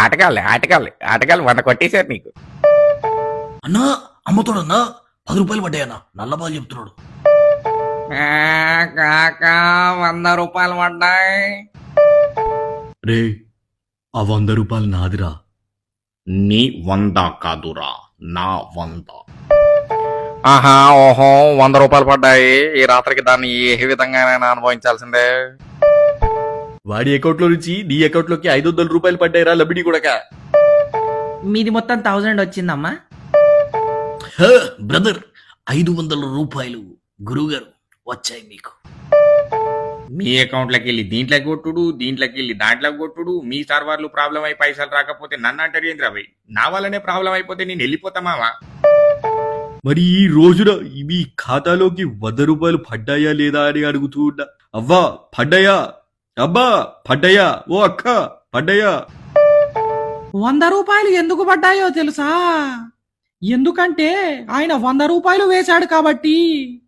ఆటగాళ్ళు 100 కొట్టేశారు నీకు. అన్నా అమ్మతోడన్నా 10 రూపాయలు పడ్డాయన్నా, నల్లబాలు చెప్తున్నాడు. కాకా 100 రూపాయలు పడ్డాయి. రే ఆ 100 రూపాయలు నాదిరా. నీ 100 కాదురా, నా 100. ఆహా, ఓహో, 100 రూపాయలు పడ్డాయి. ఈ రాత్రికి దాన్ని ఏ విధంగానైనా అనుభవించాల్సిందే. వాడి అకౌంట్ లో నుంచి నీ అకౌంట్ లోకి 500 రూపాయలు పడ్డాయిరా లబిడి కొడక. మీది మొత్తం 1000 వచ్చిందమ్మా. బ్రదర్ 500 రూపాయలు గురువుగారు వచ్చాయి మీకు. మీ అకౌంట్లోకి వెళ్ళి దీంట్లోకి కొట్టుడు, దీంట్లోకి వెళ్ళి దాంట్లోకి కొట్టుడు. మీ సర్వర్లు ప్రాబ్లం అయి పైసలు రాకపోతే నన్ను అంటారు ఏంద్ర భయ్? నా వల్లనే ప్రాబ్లం అయిపోతే నేను వెళ్ళిపోతామావా? మరి ఈ రోజున మీ ఖాతాలోకి 100 రూపాయలు పడ్డాయా లేదా అని అడుగుతూ ఉన్నా. అవ్వా పడ్డాయా? అబ్బా పడ్డాయా? ఓ అక్క పడ్డాయా? 100 రూపాయలు ఎందుకు పడ్డాయో తెలుసా? ఎందుకంటే ఆయన 100 రూపాయలు వేశాడు కాబట్టి.